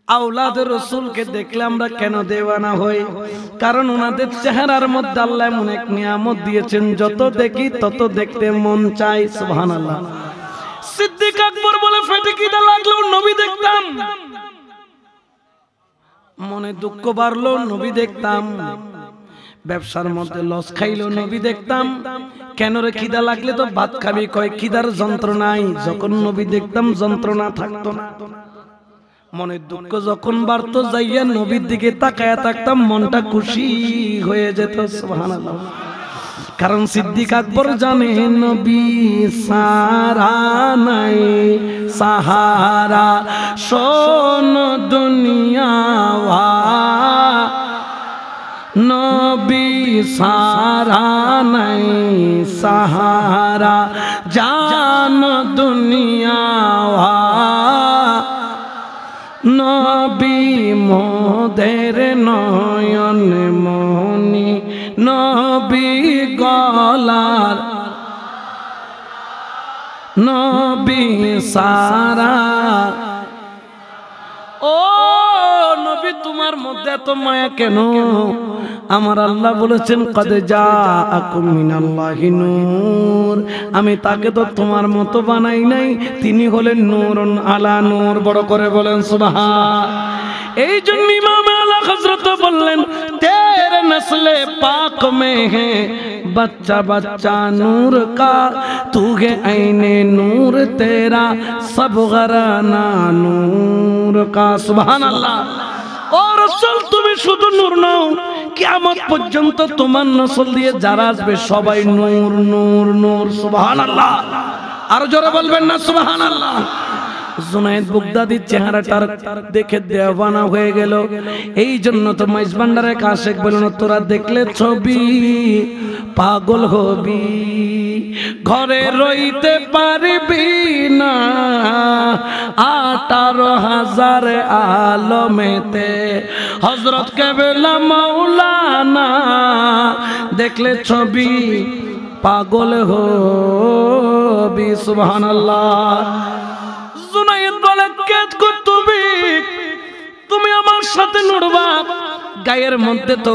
আওলাদ রাসূলকে দেখলে আমরা কেন দেওয়ানা হই? কারণ ওনাদের চেহারার মধ্যে আল্লাহ এমন এক নিয়ামত দিয়েছেন, যত দেখি তত দেখতে মন চায়। সুবহানাল্লাহ। সিদ্দিক আকবর বলে, ফেটে খিদা লাগলো নবী দেখতাম, মনে দুঃখ বাড়লো নবী দেখতাম, ব্যবসার মধ্যে লস খাইলো নবী দেখতাম। কেন রে? খিদা লাগলে তো ভাত খাবি, কয় খিদার যন্ত্রণাই। যখন নবী দেখতাম যন্ত্রণা থাকতো না। মনের দুঃখ যখন বাড়তো, যাইয়া নবীর দিকে তাকায়া থাকতাম, মনটা খুশি হয়ে যেত। সুবহানাল্লাহ। কারণ সিদ্দিক আকবর জানে নবী সারা নাই সাহারা, শোন দুনিয়া নবী সারা নাই সাহারা, জান দুনিয়া নবী মোদের নয়ন মনি, নবী গলার নবী সারা। ও নবী, তোমার মধ্যে এত মায়া কেন? আমার আল্লাহ বলেছেন কদ জাআকুম মিনাল্লাহি নূর। আমি তাকে তো তোমার মতো বানাই নাই, তিনি হলেন নূরুন আলা নূর। বড় করে বলেন সুবহান। এই জন্য ইমাম আলা হযরত বললেন, তেরে নসলে পাক মে হে बच्चा बच्चा नूर का, तू है ऐने नूर तेरा सब घराना नूर का। सुभान अल्लाह। और रसूल তুমি শুধু নূর নও, কিয়ামত পর্যন্ত তোমার নসল দিয়ে যারা আসবে সবাই নূর নূর নূর। সুবহানাল্লাহ। আর জোরে বলবেন না সুবহানাল্লাহ। জুনায়েদ বাগদাদির চেহারাটা দেখে দেওয়ানা হয়ে গেল। এই জন্য তো মাইজ ভান্ডারের কাশেক বলল, তোরা দেখলে ছবি পাগল হবি, ঘরে রইতে পারবি না। 18,000 আলমেতে হযরত কেবলা মাওলানা, দেখলে ছবি পাগল হবি। সুবহানাল্লাহ। জুনায়েদ বলে, কে তুমি আমার সাথে নড়বা? গায়ের মধ্যে তো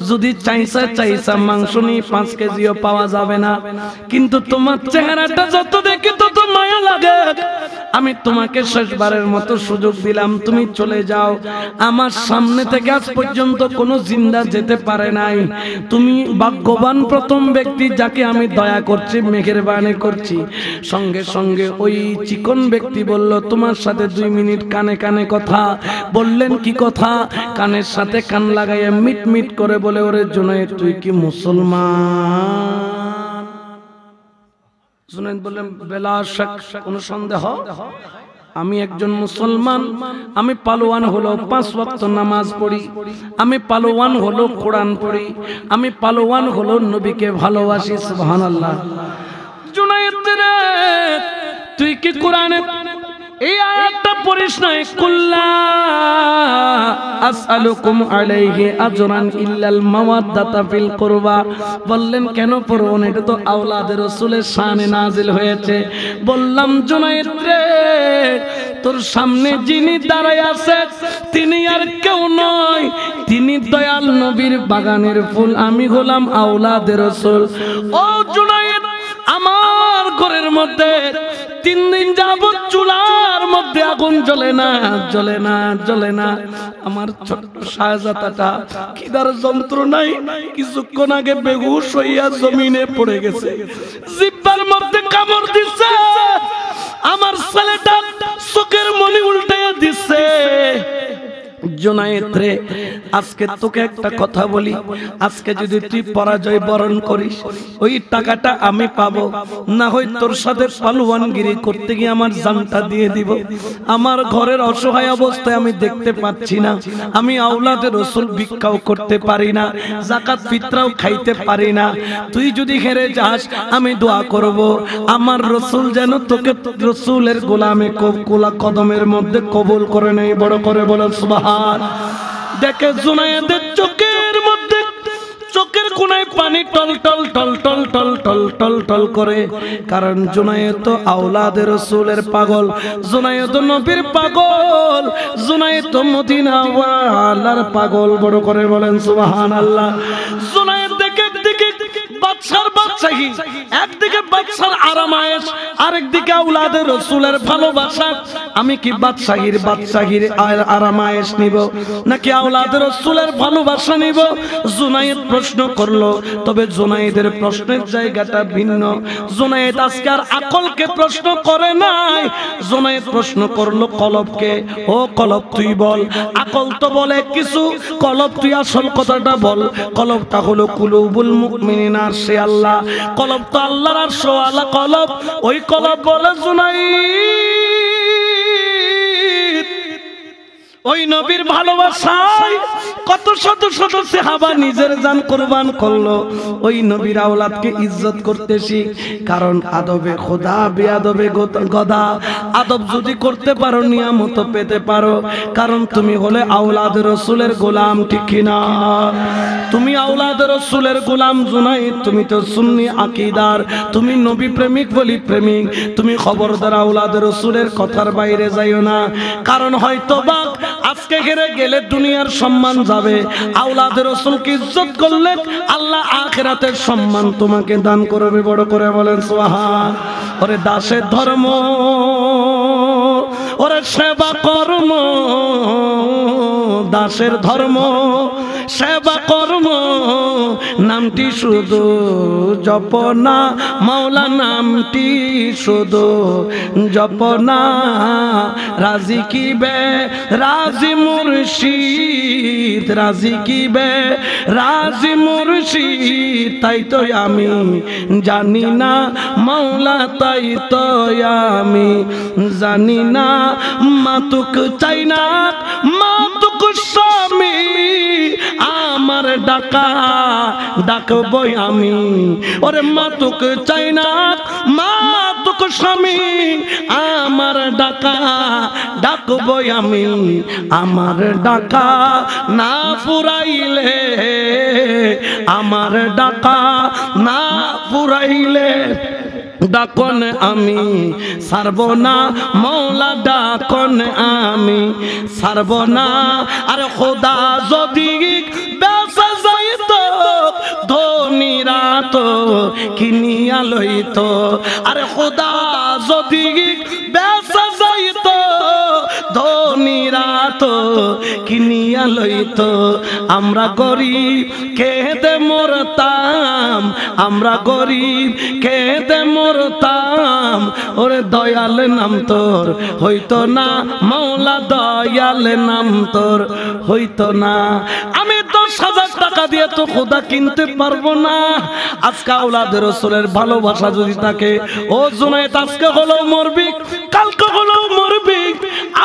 যদি চাইছা মাংস নিয়ে 5 কেজিও পাওয়া যাবে না, কিন্তু তোমার চেহারাটা যত দেখি তত মায়া লাগে। আমি তোমাকে শেষবারের মতো সুযোগ দিলাম, তুমি চলে যাও। আমার সামনে থেকে আজ পর্যন্ত কোনো জিন্দা যেতে পারে নাই। তুমি ভাগ্যবান প্রথম ব্যক্তি যাকে আমি দয়া করছি, মেহেরবানি করছি। সঙ্গে সঙ্গে ওই চিকন ব্যক্তি বলল, তোমার সাথে 2 মিনিট কানে কানে কথা। বললেন কি কথা? কানের সাথে কান লাগাইয়া মিট মিট করে বলে, ওরে জুনায়েদ, তুই কি মুসলমান? জুনায়েদ বললেন, বেলা শাক, কোনো সন্দেহ? আমি একজন মুসলমান। আমি পালোয়ান হলো 5 ওয়াক্ত নামাজ পড়ি, আমি পালোয়ান হলো কোরআন পড়ি, আমি পালোয়ান হলো নবীকে ভালোবাসি। সুবহানাল্লাহ। জুনায়েদ রে, তুই কি কোরআনে এই আয়াতটা পড়িস না? কুল্লা আসআলুকুম আলাইহি আজরান ইল্লাল মাওয়াদ্দাতা ফিল কুরবা। বললেন কেন পড়ব না? এটা তো আওলাদের রাসূলের শানে নাজিল হয়েছে। বললাম, জুনায়েদ রে, তোর সামনে যিনি দাঁড়ায় আছে তিনি আর কেউ নয়, তিনি দয়াল নবীর বাগানের ফুল। আমি হলাম আওলাদের রাসূল। ও জুনায়েদ, আমার ঘরের মধ্যে 3 দিন যাবত চুলার মধ্যে আগুন জ্বলে না, জ্বলে না, জ্বলে না। আমার ছোট্ট শাহজাদাটা খিদার যন্ত্রণায় কিছুক্ষণ আগে বেহুশ হইয়া জমিনে পড়ে গেছে, জিহ্বার মধ্যে কামড় দিছে। আমার ছেলেটা চোখের মনি উল্টাইয়া দিছে। জুনায়েদ রে, আজকে তোকে একটা কথা বলি, আজকে যদি তুই পরাজয় বরণ করিস, ওই টাকাটা আমি পাবো, না হয় তোর সাথে পালোয়ানগিরি করতে গিয়ে আমার জানটা দিয়ে দিব। আমার ঘরের অসহায় অবস্থায় আমি দেখতে পাচ্ছি না, আমি আওলাদের রাসূল ভিক্ষাও করতে পারি না, যাকাত ফিতরাও খাইতে পারি না। তুই যদি হেরে যাস, আমি দোয়া করব আমার রাসূল যেন তোকে রাসূলের গোলামে কদমের মধ্যে কবুল করে নেয়। বড় করে বলেন সুবহান। দেখে জুনায়েদের চোখের মধ্যে চোখের কোনায় পানি টল টল টল টল টল টল টল টল করে, কারণ জুনায়েদ তো আওলাদে রাসূলের পাগল, জুনায়েদ তো নবীর পাগল, জুনায়েদ তো মদিনা ওয়ালার পাগল। বড় করে বলেন সুবহানাল্লাহ। জুনায়েদ দেখে বাদশার বাদশাহী, একদিকে বাদশার আরামায়েশ, আরেকদিকে আওলাদে রাসূলের ভালোবাসা। আমি কি বাদশাহীর আরামায়েশ নিব নাকি আওলাদে রাসূলের ভালোবাসা নিব? জুনায়েদ প্রশ্ন করলো, তবে জুনায়েদের প্রশ্নের জায়গাটা ভিন্ন। জুনায়েদ আজকে আর আকলকে প্রশ্ন করে নাই, জুনায়েদ প্রশ্ন করলো কলবকে। ও কলব তুই বল, আকল তো বলে কিছু, কলব তুই আসল কথাটা বল। কলবটা হলো কুলুবুল মুমিনিনা, সে আল্লাহ। কলব তো আল্লাহর আরশ ওয়ালা কলব। ওই কলব বলে জুনায়েদ ওই নবীর ভালোবাসায় কত শত শত সাহাবা নিজের জান কুরবান করলো। ওই নবীর আওলাদকে ইজ্জত করতে শিখ, কারণ আদবে খোদা বেয়াদবে গদা। আদব যদি করতে পারো নিয়ামত পেতে পারো, কারণ তুমি হলে আওলাদে রাসূলের গোলাম, ঠিক কিনা? তুমি আওলাদে রাসূলের গোলাম জুনায়েদ, তুমি তো সুন্নি আকীদার, তুমি নবী প্রেমিক বলি প্রেমিক। তুমি খবরদার আওলাদে রাসূলের কথার বাইরে যাইও না, কারণ হয়তো বা আজকে হেরে গেলে দুনিয়ার সম্মান যাবে। আওলাদে রাসূলকে ইজ্জত করলে আল্লাহ আখিরাতের সম্মান তোমাকে দান করবে। বড় করে বলেন সুবহান। ওরে দাসের ধর্ম, ওরে সেবা কর্ম, দাসের ধর্ম সেবা কর্ম, নামটি শুধু জপনা, মাওলা নামটি শুধু জপনা। রাজি কি বে রাজি মুর্শিদ, রাজি কি বে রাজি মুর্শিদ, তাই তো আমি জানি না মাওলা, তাই তো আমি জানি না। মাতুক চাই না মাতুক স্বামী, আমার ডাকা ডাকবই আমি। ওরে মাতুক চাই না মাতুক স্বামী, আমার ডাকা ডাকবই আমি। আমার ডাকা না ফুরাইলে, আমার ডাকা না ফুরাইলে ডাকন আমি সারব না, মৌলা ডাকন আমি সারব না। আর খোদা যদি বেঁচে যাইত ধনীরা তো কিনিয়া লইত, আরে খোদা যদি বেঁচে যাইত ধনীরা তো কিনিয়া লইত। আমরা গরিব কেঁদে মরতাম, আমরা গরিব কেঁদে মরতাম। ওরে দয়াল নাম তোর হইতো না, মাওলা দয়াল নাম তোর হইতো না। আমি 10,000 টাকা দিয়ে তো খোদা কিনতে পারবো না। আজকে আওলাদে রাসূলের ভালোবাসা যদি থাকে, ও জুনায়েদ আজকে হলেও মরবি, কালকে হলেও মরবি।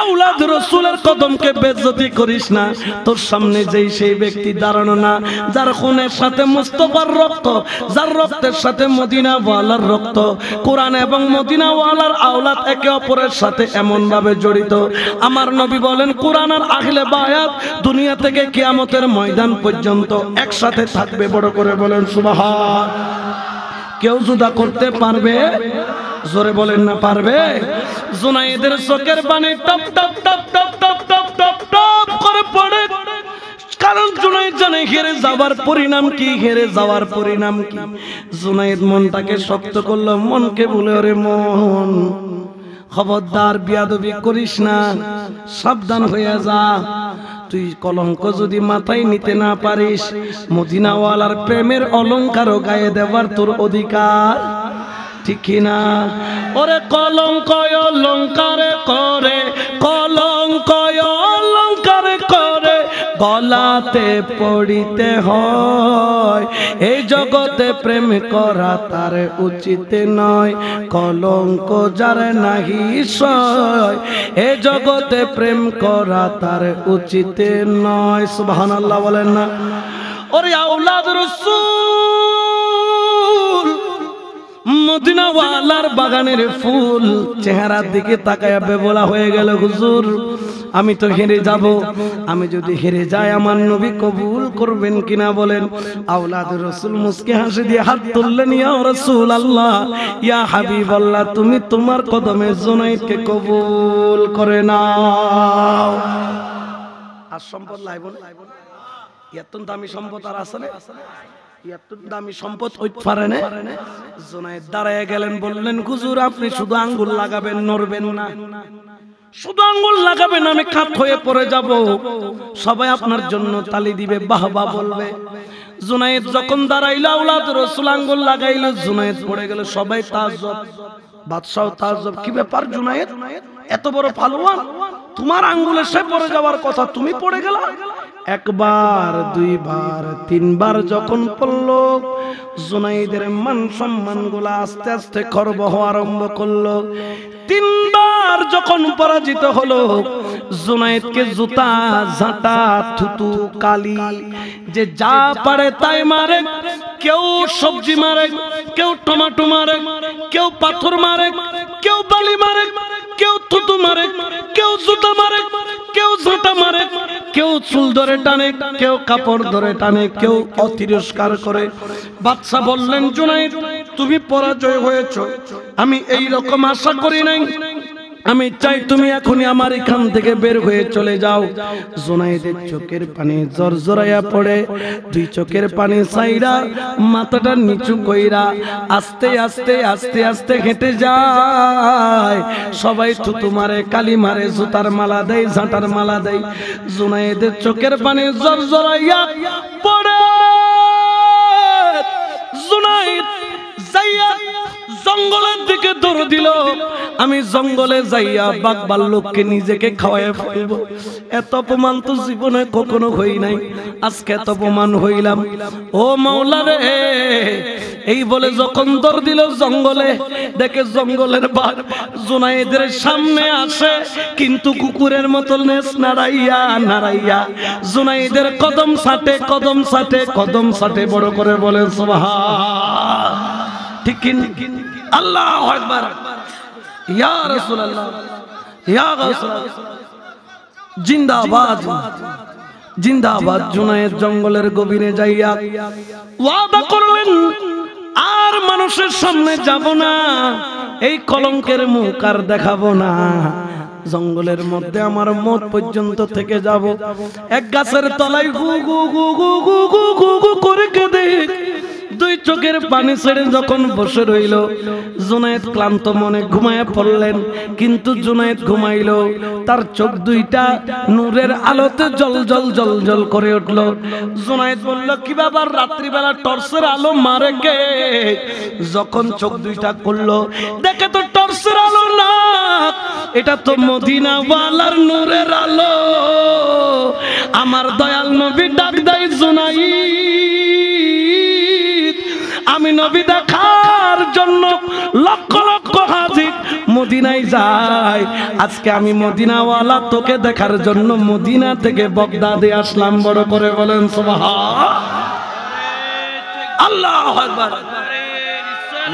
আওলাদে রাসূলের কদমকে বেইজ্জতি করিস না। তোর সামনে যেই সেই ব্যক্তি দাঁড়ানো না, যার খুনের সাথে মুস্তাফার রক্ত, যার রক্তের সাথে মদিনা ওয়ালার রক্ত। কোরআন এবং মদিনা ওয়ালার আওলাদ একে অপরের সাথে এমন ভাবে জড়িত। আমার নবী বলেন, কোরআন আর আহলে বায়াত দুনিয়া থেকে কিয়ামতের ময়দান পর্যন্ত একসাথে থাকবে। বড় করে বলেন সুবহান। কেউ জুদা করতে পারবে? জোরে বলেন না পারবে? জুনায়েদের চোখের পানি top top top top top top top top করে পড়ে, কারণ জুনায়েদ জানে হেরে যাওয়ার পরিণাম কি, হেরে যাওয়ার পরিণাম কি। জুনায়েদ মনটাকে শক্ত করলো, মনকে বলে, ওরে মন খবরদার বিয়াদবি করিস না, সাবধান হয়ে যা। তুই কলঙ্ক যদি মাথায় নিতে না পারিস, মদিনাওয়ালার প্রেমের অলংকারও গায়ে দেওয়ার তোর অধিকার, ঠিক কিনা? ওরে কলঙ্ক অলংকারে করে, কলঙ্ক অলংকারে করে গলাতে পড়িতে হয়। এই জগতে প্রেম করা তার উচিত নয়, কলঙ্ক যার নাহি সয়। এই জগতে প্রেম করা তার উচিত নয়। সুবহানাল্লাহ বলেন না? ওরে আওলাদ রাসূল মদিনাওয়ালার বাগানের ফুল চেহারার দিকে তাকায়া বেবলা হয়ে গেল, হুজুর আমি তো হেরে যাব, আমি যদি হেরে যাই আমার নবী কবুল করবেন কিনা বলেন। আওলাদ রাসূল মুস্কি হাসি দিয়ে হাত তুললেন, ইয়া রাসূলুল্লাহ ইয়া হাবিবাল্লাহ, তুমি তোমার কদমে জুনাইদকে কবুল করে নাও। আর সম্পদ লাইব না, এত দামি সম্পদ আর আছে না, এত দামি সম্পদ হইতে পারে না। জুনাইদ দাঁড়ায় গেলেন, বললেন হুজুর আপনি শুধু আঙ্গুল লাগাবেন, নড়বেন না, শুধু আঙ্গুল লাগাবেন, আমি কাত হয়ে পড়ে যাব, সবাই আপনার জন্য তালি দিবে, বাহবা বলবে। জুনাইদ যখন দাঁড়াইল, আওলাদ রাসূল আঙ্গুল লাগাইল, জুনাইদ পড়ে গেল, সবাই তাজ্জব, বাদশাহ তাজ্জব, কি ব্যাপার জুনাইদ এত বড় পালোয়ান, তোমার আঙ্গুলে সে পড়ে যাওয়ার কথা, তুমি পড়ে গেলা। একবার দুইবার তিনবার যখন পড়ল, জুনাইদের মান সম্মান গুলা আস্তে আস্তে খর্ব হওয়া আরম্ভ করলো। তিনবার যখন পরাজিত হলো, জুনাইদকে জুতা ঝাঁটা থুতু কালি যে যা পারে তাই মারে, কেউ সবজি মারে, কেউ টমেটো মারে, কেউ পাথর মারে, কেউ বালি মারে, কেউ থুতু মারে, কেউ জুতা মারে, কেউ ঝাঁটা মারে, কেউ চুল ধরে টানে, কেউ কাপড় ধরে টানে, কেউ অতিরস্কার করে। বাদশা বললেন, জুনাইদ তুমি পরাজয় হয়েছ, আমি এই রকম আশা করি নাই, আমি চাই তুমি এখনই আমার এখান থেকে বের হয়ে চলে যাও। জুনাইদের চোখের পানি জরজরাইয়া পড়ে, দুই চোখের পানি ছাইরা মাথাটা নিচু কইরা আস্তে আস্তে আস্তে আস্তে হেঁটে যায়। সবাই থুতু মারে, কালি মারে, জুতার মালা দেয়, ঝাঁটার মালা দেয়। জুনাইদের চোখের পানি জরজরাইয়া পড়ে। জুনাইদ যাইয়া জঙ্গলের দিকে দৌড় দিল, আমি জঙ্গলে যাইয়া বাঘ ভাল্লুককে নিজেকে খাওয়াই ফেলব। এত অপমান তো জীবনে কখনো হই নাই, আজকে এত অপমান হইলাম। ও মাওলা রে, এই বলে যখন দৌড় দিল জঙ্গলে, দেখে জঙ্গলের বাঘ জুনাইদের সামনে আসে, কিন্তু কুকুরের মতো নেস নাড়াইয়া নাড়াইয়া জুনাইদের কদম ছাটে, কদম ছাটে, কদম ছাটে, বড় করে বলে সুবহান। ঠিক কি? আল্লাহু আকবার, ইয়া রাসূলুল্লাহ, ইয়া রাসূলুল্লাহ, জিন্দাবাদ জিন্দাবাদ। জুনাইদ জঙ্গলের গভীরে যাইয়া ওয়াদা করলেন, আর মানুষের সামনে যাব না, এই কলঙ্কের মুখ আর দেখাবো না, জঙ্গলের মধ্যে আমার মত পর্যন্ত থেকে যাব। এক গাছের তলায় গু গু গু গু গু গু গু গু করে কেঁদে দুই চোখের পানি ছেড়ে যখন বসে রইল, জুনাইদ ক্লান্ত মনে ঘুমায় পড়লেন। কিন্তু জুনাইদ ঘুমাইল, তার চোখ দুইটা নূরের আলোতে জল জল জল জল করে উঠল। জুনাইদ বলল, কি ব্যাপার, রাত্রিবেলা টর্চের আলো মারে কে? যখন চোখ দুইটা খুললো, দেখে তো টর্চের আলো না, এটা তো মদিনাওয়ালার নূরের আলো। আমার দয়াল নবী ডাক দেয়, জুনাইদ আমি নবী দেখার জন্য লক্ষ লক্ষ হাজি মদিনায় যাই, আজকে আমি মদিনাওয়ালা তোকে দেখার জন্য মদিনা থেকে বাগদাদে আসলাম। বড় করে বলেন সুবহান। আল্লাহু আকবার,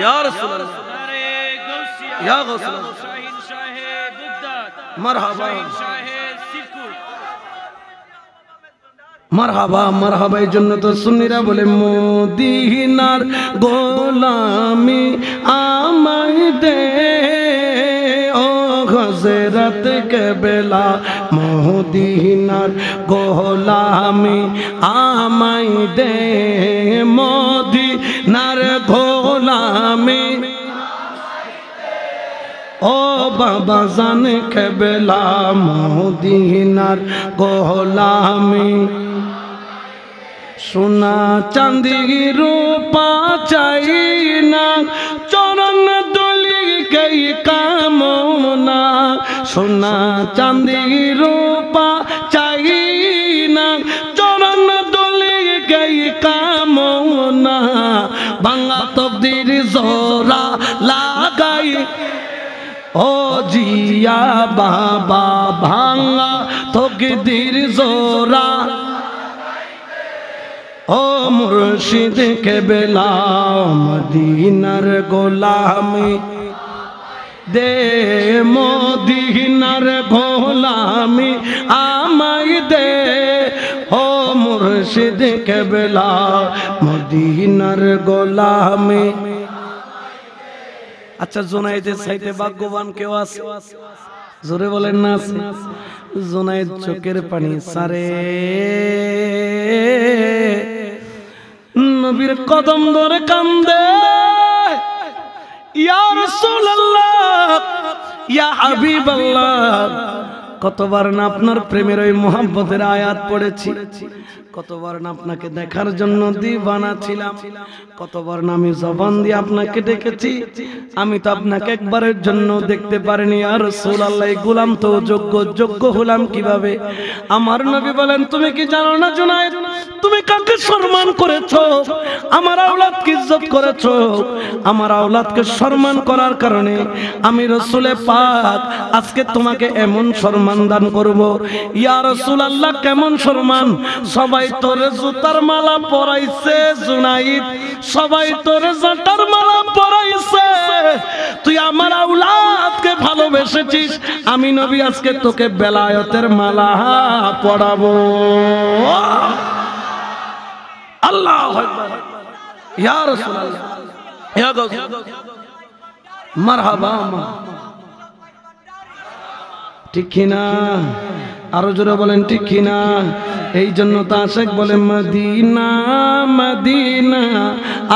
ইয়া রাসূলুল্লাহ, ইয়া রাসূলুল্লাহ, মারহাবা মারহাবা মারহাবা। এই জন্য তো সুন্নিরা বলে, মদিনার গোলামি আমায় দে ও হযরত কেবলা, মদিনার গোলামি আমায় দে, মদিনার গোলামি ও বাবা জান কেবলা, মদিনার গোলামি। সোনা চাঁদি রূপা চাই না, চরণ দলি গই কামনা। সোনা চাঁদি রূপা চাই না, চরণ দলি গই কামনা। ভাঙা তকদির জোড়া লাগাই ও জিয়া বাবা, ভাঙা তকদির জোড়া ও মুর্শিদ কেবলা মদিনার গোলামি দে, মদিনার গোলামি আমায় দে, ও মুর্শিদ কেবলা মদিনার গোলামি। আচ্ছা, জুনায়েদের চাইতে ভাগ্যবান কেউ আছে? জোরে বলেন না আছে? জুনায়েদ চোখের পানি সারে, নবীর কদম ধরে কান্দে, ইয়া রাসূলুল্লাহ, ইয়া হাবিবাল্লাহ। কতবার না আপনার প্রেমের ওই মোহাব্বতের আয়াত পড়েছি, কতবার না আপনাকে দেখার জন্য দিওয়ানা ছিলাম, কতবার না আমি জবান দিয়ে আপনাকে ডেকেছি। আমি তো আপনাকে একবারের জন্য দেখতে পারিনি। ইয়া রাসূলুল্লাহ, গোলাম তো যোগ্য হলাম কিভাবে? আমার নবী বলেন, তুমি কি জানো না জুনায়েদ, তুমি কাকে সম্মান করেছো? আমার আওলাদকে ইজ্জত করেছো। আমার আওলাদকে সম্মান করার কারণে আমি রাসূলে পাক আজকে তোমাকে এমন সম্মান দান করব। ইয়া রাসূলুল্লাহ, কেমন সম্মান? সবাই তোরে জুতার মালা পরাইছে জুনায়েদ, সবাই তোরে জাটার মালা পরাইছে, তুই আমার আওলাদকে ভালোবেসেছিস, আমি নবী আজকে তোকে বেলায়েতের মালা পরাবো। আল্লাহু আকবার, ইয়া রাসূলুল্লাহ, ইয়া গাউস, মারহাবা। ঠিক কিনা? আরো জোরে বলেন ঠিক কিনা? এই জন্য তো আশেক বলে মদিনা মদিনা,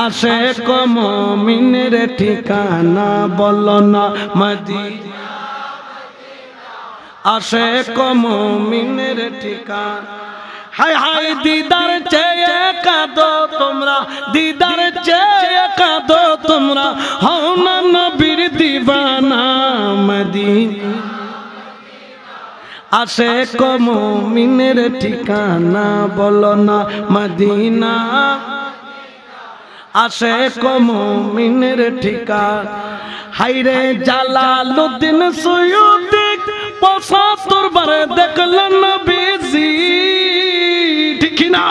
আশেক মুমিনের ঠিকানা, বলো না মদিনা, আশেক মুমিনের ঠিকানা। হায় হায় দিদার চেয়ে কাঁদো তোমরা, দিদার চেয়ে কাঁদো তোমরা, হও না নবীর দিবানা মদিনা, আশেক মুমিনের ঠিকানা, বলো না মদিনা, আশেক মুমিনের ঠিকানা। হায়রে জালালউদ্দিন সুয়ুতি ৭৫ বার দেখলেন নবীজি, ঠিক না?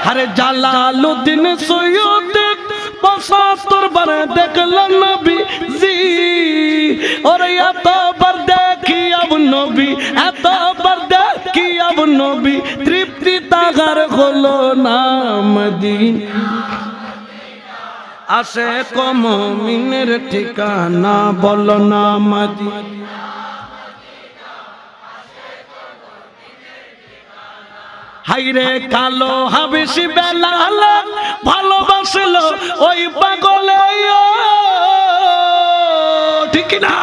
আরে জালালউদ্দিন সুয়ুতি ৭৫ বার দেখলেন নবীজি, ওরে এতবার দেখি আব নবী, এতবার দেখি আব নবী, তৃপ্তি তাগার হলো না মদিনা, আশেক মুমিনের ঠিকানা, বলো না মদিনা। হাইরে কালো হাবেশি বেলাল ভালোবাসলো ওই পাগলে, ঠিক না?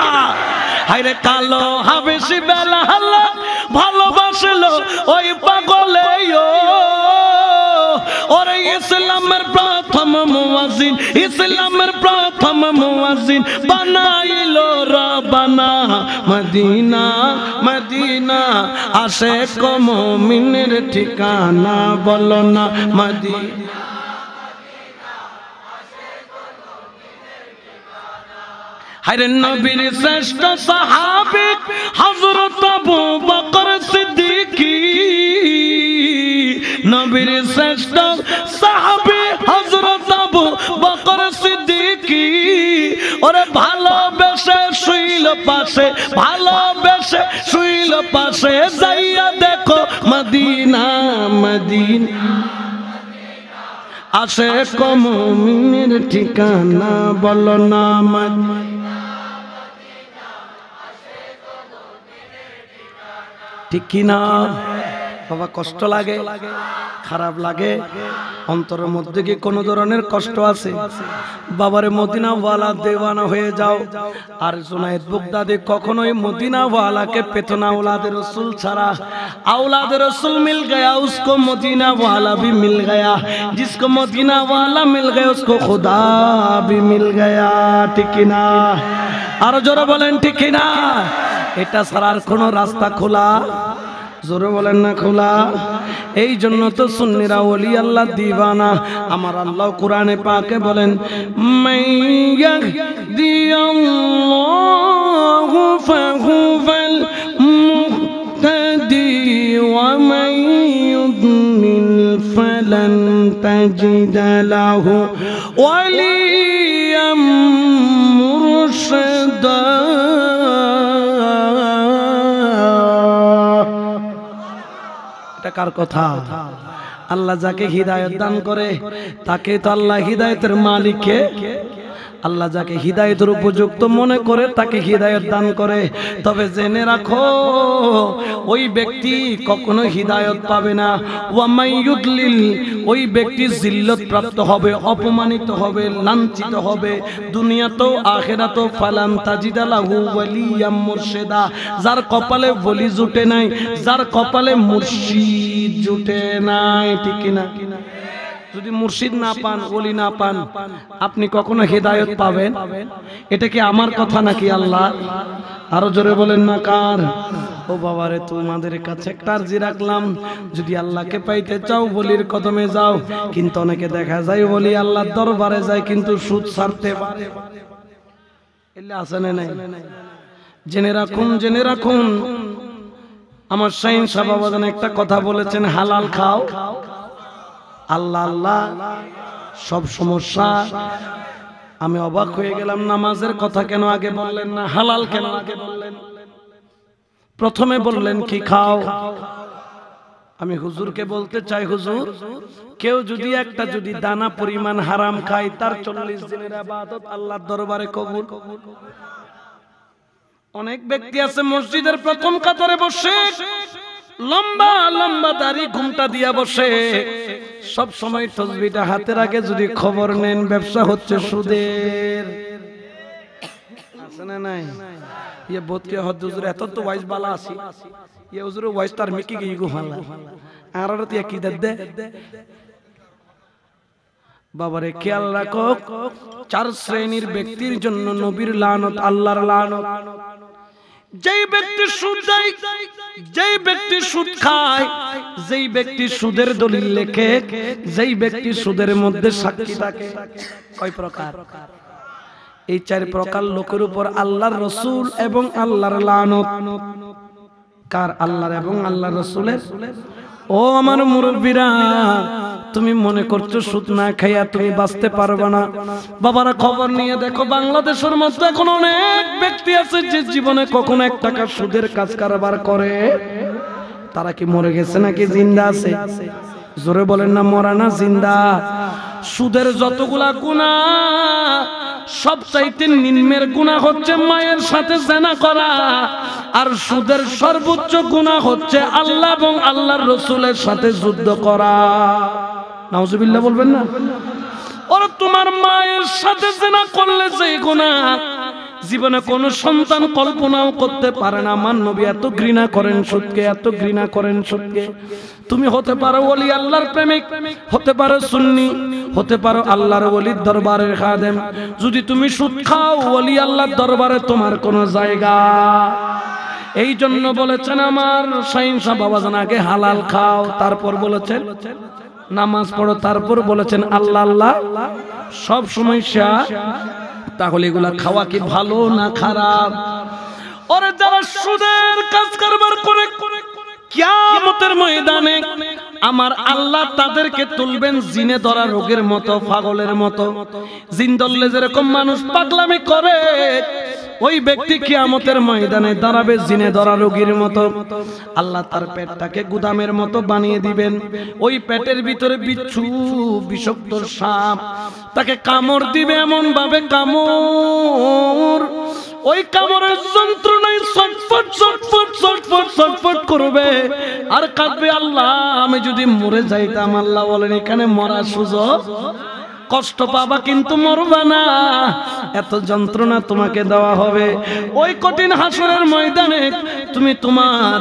হাইরে কালো হাবেশি বেলাল ভালোবাসলো ওই পাগলে, ওরে ইসলামের প্রথম মুয়াজ্জিন, ইসলামের প্রথম মুয়াজ্জিন বানাইলো রব্বানা মদিনা মদিনা, আশেক মুমিনের ঠিকানা, বলো না মদিনা। হায়রে নবীর শ্রেষ্ঠ সাহাবী হযরত আবু বকর সিদ্দিকী, নবীর শ্রেষ্ঠ সাহাবী হযরত আবু বকর সিদ্দিকী, ওরে ভালোবেসে শুইল পাশে, ভালোবেসে শুইল পাশে, যাইয়া দেখো মদিনা মদিনা, আশেক মুমিনের ঠিকানা, বলো না মদিনা। ঠিক কিনা? বাবা কষ্ট লাগে, খারাপ লাগে, অন্তরের মধ্যে কি কোনো ধরনের কষ্ট আছে? বাবারে মদিনা ওয়ালা দেওয়ানা হয়ে যাও। আর জুনায়েদ বাগদাদি কখনোই মদিনা ওয়ালাকে পেত না। औलाद रसूल ছাড়া औलाद रसूल मिल गया उसको मदीना वाला भी मिल गया, जिसको मदीना वाला मिल गया उसको खुदा भी मिल गया। ঠিক কিনা? আর জোরে বলেন ঠিক কিনা? এটা ছাড়ার কোনো রাস্তা খোলা? জোরে বলেন না খোলা? এই জন্য তো সুন্নিরা ওলি আল্লাহ দিওয়ানা। আমার আল্লাহ কোরআনে পাকে বলেন, মাইয়াহদিয়াল্লাহু ফাহুয়াল মুহতাদি ওয়া মান ইউদ্লিল ফালান تجد له وليا مرشدا এটা কার কথা? আল্লাহ যাকে হিদায়াত দান করে তাকে তো আল্লাহ হিদায়াতের মালিক কে? আল্লাহ যাকে হিদায়াতের উপযুক্ত মনে করে তাকে হিদায়াত দান করে। তবে জেনে রাখো ওই ব্যক্তি কখনো হিদায়াত পাবে না। ওয়া মাইয়ুদলিল, ওই ব্যক্তি জিল্লত প্রাপ্ত হবে, অপমানিত হবে, লাঞ্ছিত হবে দুনিয়াতেও আখিরাতেও। ফালাম তাজিদা লাহু ওয়ালিয়াম মুরশিদা, যার কপালে ওলি জুটে নাই, যার কপালে মুর্শিদ জুটে নাই, ঠিক কিনা? যদি মুর্শিদ না পান, ওলি না পান, আপনি কখনো হেদায়েত পাবেন? এটা কি আমার কথা নাকি আল্লাহ? আরো জোরে বলেন না কার? ও বাবারে, তোমাদের কাছে একটা আরজি রাখলাম, যদি আল্লাহকে পাইতে চাও বলির কদমে যাও। কিন্তু অনেকে দেখা যায় বলি আল্লাহর দরবারে যায় কিন্তু সুদ ছাড়তে পারে, এলে আছে না নাই? জেনে রাখুন, জেনে রাখুন, আমার শাইন সাহেব একটা কথা বলেছেন, হালাল খাও। আল্লাহ আল্লাহ সব সমস্যা। আমি অবাক হয়ে গেলাম, নামাজের কথা কেন আগে বললেন না? হালাল কেন আগে বললেন? প্রথমে বললেন কি খাও। আমি হুজুরকে বলতে চাই, হুজুর কেউ যদি একটা যদি দানা পরিমাণ হারাম খায়, তার 40 দিনের ইবাদত আল্লাহর দরবারে কবুল। অনেক ব্যক্তি আছে মসজিদের প্রথম কাতারে বসে, লম্বা লম্বা দাড়ি ঘুমটা দিয়া বসে, সব সময় তসবিহটা হাতে রাখে। যদি খবর নেন ব্যবসা হচ্ছে সুদের, আছে না নাই? ইয়ে বোধকে হদ হুজুর এত তো ওয়াইজ বালা আছে, ইয়ে হুজুর ওয়াইজ তার মিকি গই গুহালা আর আর তিয়া কি দে। বাবারে খেয়াল রাখো, 4 শ্রেণীর ব্যক্তির জন্য নবীর লানত, আল্লাহর লানত। যেই ব্যক্তি সুদ দেয়, যেই ব্যক্তি সুদ খায়, যেই ব্যক্তি সুদের দলিল লেখে, যেই ব্যক্তি সুদের মধ্যে সাক্ষী থাকে। কয় প্রকার? এই 4 প্রকার লোকের উপর আল্লাহর রাসূল এবং আল্লাহর লানত। কার? আল্লাহর এবং আল্লাহর রাসূলের। ও আমার মুরব্বীরা, তুমি মনে করছো সুদ না খাইয়া তুমি বাঁচতে পারবে না? বাবারা খবর নিয়ে দেখো, বাংলাদেশের মধ্যে এখন অনেক ব্যক্তি আছে যে জীবনে কখনো 1 টাকা সুদের কাজ কারবার করে। তারা কি মরে গেছে নাকি জিন্দা আছে? জোরে বলেন না, মরা না জিন্দা? সুদের যতগুলা গুনাহ, সবচাইতে নিম্নের গুনাহ হচ্ছে মায়ের সাথে জিনা করা, আর সুদের সর্বোচ্চ গুনাহ হচ্ছে আল্লাহ এবং আল্লাহর রাসূলের সাথে যুদ্ধ করা। নাউজুবিল্লাহ বলবেন না? ওর তোমার মায়ের সাথে জিনা করলে যে গুনাহ জীবনে কোন সন্তান কল্পনাও করতে পারে না। আমার নবী এত ঘৃণা করেন সুদকে, এত ঘৃণা করেন সুদকে। তুমি হতে পারো ওলি আল্লাহর প্রেমিক, হতে পারো সুন্নি, হতে পারো আল্লাহর ওলির দরবারের খাদেম, যদি তুমি সুদ খাও ওলি আল্লাহর দরবারে তোমার কোনো জায়গা। এই জন্য বলেছেন আমার শাইন সাহেব বাবাজান, আগে হালাল খাও, তারপর বলেছেন নামাজ পড়ো, তারপর বলেছেন আল্লাহ আল্লাহ সব সমস্যা। তাহলে এগুলা খাওয়া কি ভালো না খারাপ? ওরে যারা সুদের কাজ কারবার করে কিয়ামতের ময়দানে আমার আল্লাহ তাদেরকে তুলবেন জিনে ধরা রোগের মতো, পাগলের মতো। জিন ধরলে যেরকম মানুষ পাগলামি করে, ওই ব্যক্তি কিয়ামতের ময়দানে দাঁড়াবে জিনে ধরা রোগীর মতো। আল্লাহ তার পেটটাকে গুদামের মতো বানিয়ে দিবেন। ওই পেটের ভিতরে বিচ্ছু বিষাক্ত সাপ তাকে কামড় দিবে, এমন ভাবে কামড়, ওই কামড়ের যন্ত্রণায় ছটফট ছটফট ছটফট ছটফট করবে আর কাঁদবে, আল্লাহ আমি যদি মরে যাইতাম। আল্লাহ বলেন এখানে মরার সুযোগ, কষ্ট পাবা কিন্তু মরবা না, এত যন্ত্রণা তোমাকে দেওয়া হবে। ওই কঠিন হাসরের ময়দানে তুমি তোমার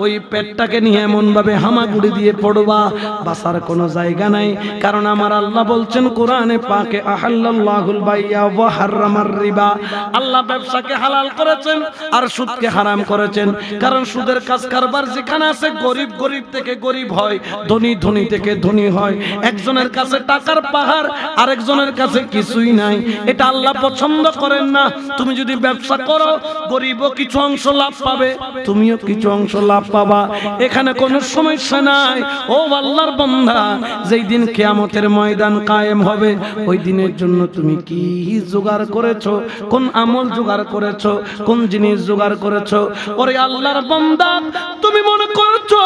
ওই পেটটাকে নিয়ে এমন ভাবে হামাগুড়ি দিয়ে পড়বা, বাসার কোনো জায়গা নাই। কারণ আমার আল্লাহ বলছেন কোরআনে পাকে, আহাল্লাল্লাহুল বাইয়া ওয়া হারামার রিবা, আল্লাহ ব্যবসাকে হালাল করেছেন আর সুদকে হারাম করেছেন। কারণ সুদের কাজ কারবার যেখানে আছে, গরিব গরিব থেকে গরিব হয়, ধনী ধনী থেকে ধনী হয়। একজনের কাছে টাকার পাহাড় আরেকজনের কাছে কিছুই নাই, এটা আল্লাহ পছন্দ করেন না। তুমি যদি ব্যবসা করো, গরিবও কিছু অংশ লাভ পাবে, তুমিও কিছু অংশ লাভ পাবা, এখানে কোনো সমস্যা নাই। ও আল্লাহর বান্দা, যেই দিন কিয়ামতের ময়দান কায়েম হবে, ওই দিনের জন্য তুমি কি জোগাড় করেছো, কোন আমল জোগাড় করেছো, কোন জিনিস জোগাড় করেছো? ওরে আল্লাহর বান্দা, তুমি মনে করছো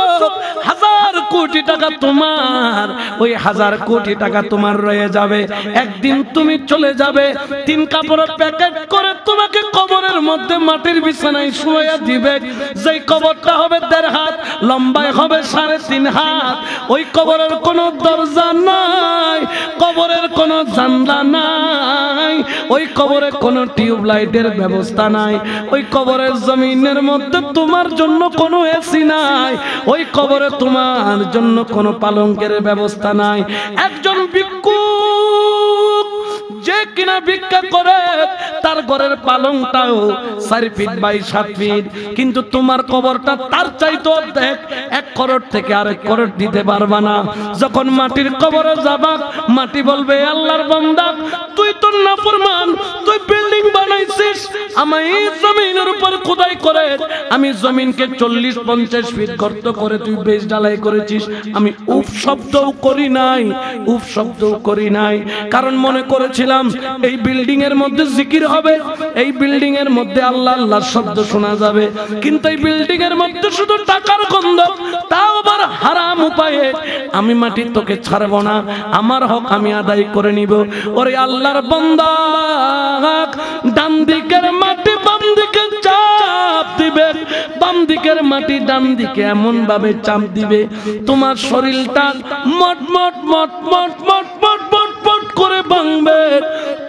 1000 কোটি টাকা তোমার, ওই 1000 কোটি টাকা তোমার রয়ে যাবে, একদিন তুমি চলে যাবে, 3 কাপড়ের প্যাকেট করে তোমাকে কবরের মধ্যে মাটির বিছানায় শুয়ে দিবে। যেই কবরটা হবে 1.5 হাত, লম্বায় হবে 3.5 হাত। ওই কবরের কোনো দরজা নাই, কবরের কোনো জানলা নাই, ওই কবরে কোনো টিউবলাইটের ব্যবস্থা নাই, ওই কবরের জমিনের মধ্যে তোমার জন্য কোনো এসি নাই, ওই কবরে তোমার জন্য কোনো পালঙ্কের ব্যবস্থা নাই। একজন ভিক্ষুক যে কিনা ভিক্ষা করে, তার ঘরের পালংটাও 4 ফিট বাই 7 ফিট, কিন্তু তোমার কবরটা তার চাইতে অর্ধেক, 1 করোড় থেকে আরেক করোড় দিতে পারবা না। যখন মাটির কবরে যাবা, মাটি বলবে, আল্লাহর বান্দা, তুই তো নাফরমান, তুই বিল্ডিং বানাইছিস আমি জমিনের উপর খোদাই করে, আমি জমিনকে 40-50 ফিট গর্ত করে তুই বেশ ঢালাই করেছিস, আমি উফ শব্দও করি নাই, উফ শব্দও করি নাই, কারণ মনে করেছিলাম এই বিল্ডিং এর মধ্যে জিকির হবে, এই বিল্ডিং এর মধ্যে আল্লাহ আল্লাহ শব্দ শোনা যাবে, কিন্তু এই বিল্ডিং এর মধ্যে শুধু টাকার গন্ধ, তাও আবার হারাম উপায়ে। আমি মাটি তোকে ছাড়ব না, আমার হক আমি আদায় করে নিব। ওরে আল্লাহর বান্দা, ডান দিকের মাটি বাম দিকে চাপ দিবে, বাম দিকের মাটি ডান দিকে এমন ভাবে চাপ দিবে, তোমার শরীরটা মট মট মট মট মট মট মট মট করে ভাঙবে,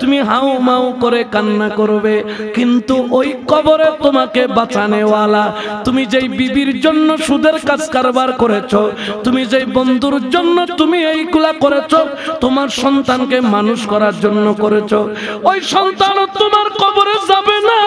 তুমি হাউ মাউ করে কান্না করবে। কিন্তু ওই কবরে তোমাকে বাঁচানেওয়ালা, তুমি যেই বিবির জন্য সুদের কাজ কারবার করেছো, তুমি যেই বন্ধুর জন্য তুমি এইগুলা করেছো, তোমার সন্তানকে মানুষ করার জন্য করেছো, ওই সন্তানও তোমার কবরে যাবে না,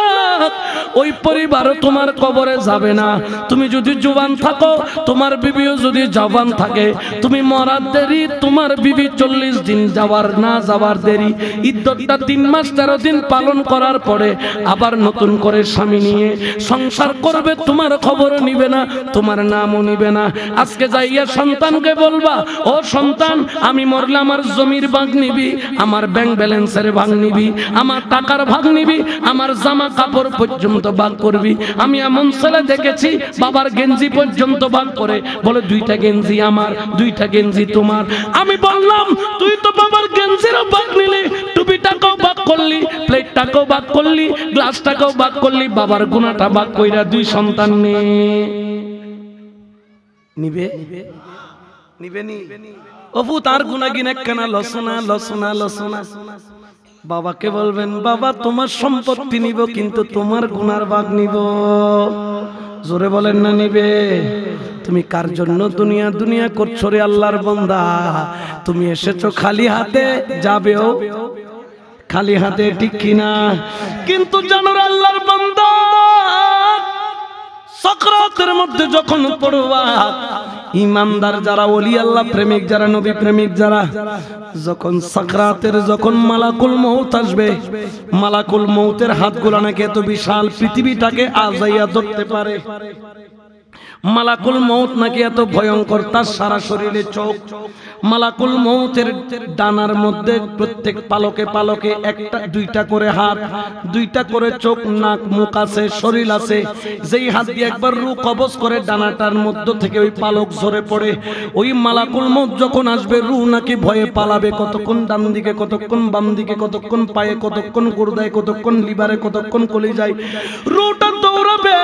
ওই পরিবারও তোমার কবরে যাবে না। তুমি যদি জওয়ান থাকো, তোমার বিবিও যদি জওয়ান থাকে, তুমি মরার দেরি, তোমার বিবি 40 দিন যাওয়ার না যাওয়ার দেরি, ইদ্যতটা 3 মাস 13 দিন পালন করার পরে আবার নতুন করে স্বামী নিয়ে সংসার করবে, তোমার খবর নিবে না, তোমার নামও নিবে না। আজকে যাইয়া সন্তানকে বলবা, ও সন্তান, আমি মরলে আমার জমির ভাগ নিবি, আমার ব্যাংক ব্যালেন্সের ভাগ নিবি, আমার টাকার ভাগ নিবি, আমার জামা কাপড় পর্যন্ত ভাগ করবি। আমি এমন ছেলে দেখেছি বাবার গেঞ্জি পর্যন্ত ভাগ করে, বলে 2টা গেঞ্জি আমার, 2টা গেঞ্জি তোমার। আমি বললাম, তুই তো বাবার গেঞ্জিরও ভাগ নিলি, টুপিটাকেও ভাগ করলি, প্লেটটাকেও ভাগ করলি, গ্লাসটাকেও ভাগ করলি, বাবার গুণাটা ভাগ কইরা 2 সন্তান নিবে নিবে নি অপু তার গুণা গিনে কেনা লসনা লসনা লসনা। বাবাকে বলবেন, বাবা তোমার সম্পত্তি নিব, কিন্তু তোমার গুনার ভাগ নিব। জোরে বলেন না নিবে? তুমি কার জন্য দুনিয়া দুনিয়া করছো রে আল্লাহর বান্দা? তুমি এসেছো খালি হাতে, যাবেও খালি হাতে, ঠিক কিনা? কিন্তু জানো আল্লাহর বান্দা, সাকরাতের মধ্যে যখন পড়বা, ইমানদার যারা, ওলি আল্লাহ প্রেমিক যারা, নবী প্রেমিক যারা, যখন সাকরাতের যখন মালাকুল মউত আসবে, মালাকুল মউতের হাতগুলো নাকি এত বিশাল, পৃথিবীটাকে আজাইয়া ধরতে পারে। মালাকুল মউত নাকি এত ভয়ঙ্কর, তার সারা শরীরে চোখ। মালাকুল মউতের ডানার মধ্যে প্রত্যেক পালকে পালকে 1-2টা করে হাত, 2টা করে চোখ, নাক, মুখ আছে, শরীর আছে। যেই হাত দিয়ে একবার রূহ কবজ করে, ডানাটার মধ্য থেকে ওই পালক ঝরে পড়ে। ওই মালাকুল মউত যখন আসবে, রূহ নাকি ভয়ে পালাবে, কতক্ষণ ডান দিকে, কতক্ষণ বাম দিকে, কতক্ষণ পায়ে, কতক্ষণ গুরদায়, কতক্ষণ লিভারে, কতক্ষণ কলিজায়। রূহটা দৌড়াবে,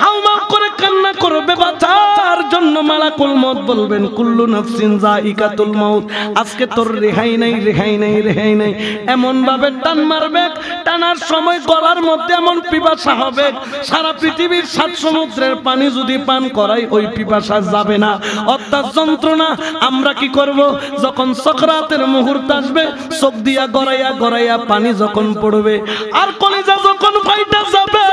হাউমাউ করে কান্না করবে বাঁচার জন্য। মালাকুল মউত বলবেন, কুল্লু নাফসিন যায়িকাতুল মউত, আজকে তোর রেহাই নাই, রেহাই নাই, রেহাই নাই। এমন ভাবে টান মারবে, টানার সময় গলার মধ্যে এমন পিপাসা হবে, সারা পৃথিবীর 7 সমুদ্রের পানি যদি পান করাই, ওই পিপাসা যাবে না। অর্থাৎ যন্ত্রণা। আমরা কি করব? যখন সাকরাতের মুহূর্ত আসবে, চোখ দিয়া গড়াইয়া গড়াইয়া পানি যখন পড়বে, আর কলিজা যখন ফাইটা যাবে,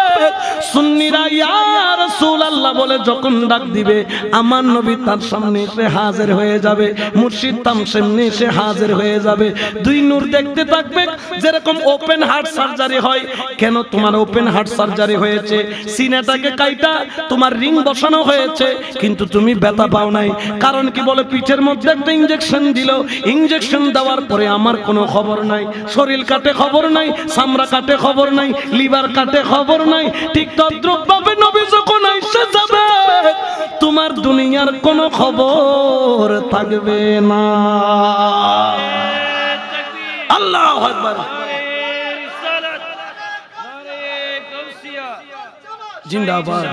সুন্নিরা ইয়া রাসূলুল্লাহ বলে যখন যখন ডাক দিবে আমার নবী তার সামনে এসে হাজির হয়ে যাবে, মুর্শিদ তার সামনে এসে হাজির হয়ে যাবে। দুই নূর দেখতে থাকবে যেরকম ওপেন হার্ট সার্জারি হয়। কেন তোমার ওপেন হার্ট সার্জারি হয়েছে? সিনাটাকে কাইটা তোমার রিং বসানো হয়েছে, কিন্তু তুমি ব্যথা পাও নাই। কারণ কি বলে? পিঠের মধ্যে একটা ইনজেকশন দিল, ইনজেকশন দেওয়ার পরে আমার কোনো খবর নাই, শরীর কাটে খবর নাই, চামড়া কাটে খবর নাই, লিভার কাটে খবর নাই। ঠিক তদ্রুপ ভাবে নবী যখন এসে যাবে তোমার দুনিয়ার কোনো খবর থাকবে না। আল্লাহু আকবার। জিন্দাবাদ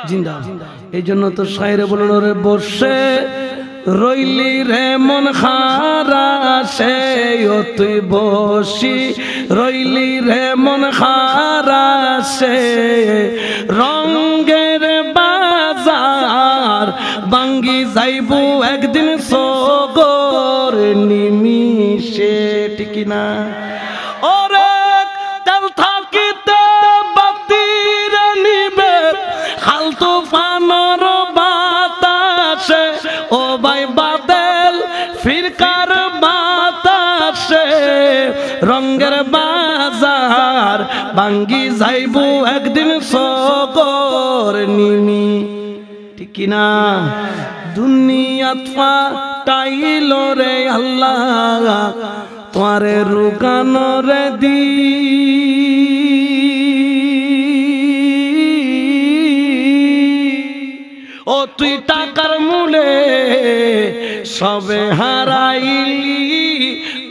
জিন্দাবাদ। এই জন্য তো শায়রে বলল রে বসে রইলি রে মন খারা সে, ও তুই বসি রইলি রে মন খারা সে, রঙ্গের বাজার বাঙ্গি যাইবু একদিন সগর নিমিষে। ঠিক না? ওরে তেল থাকিতে বাতির নিবে হাল তুফানর বাতাসে, ও ভাই বাদল ফিরকার বাতাসে, রঙ্গের বাজার বাঙ্গি যাইবু একদিন সগর নিমি। ঠিক না? দুনিয়াত ফাটাইল রে আল্লাহ তোমারে রুকানো রে দি, ও তুই টাকার মূলে সবে হারাইলি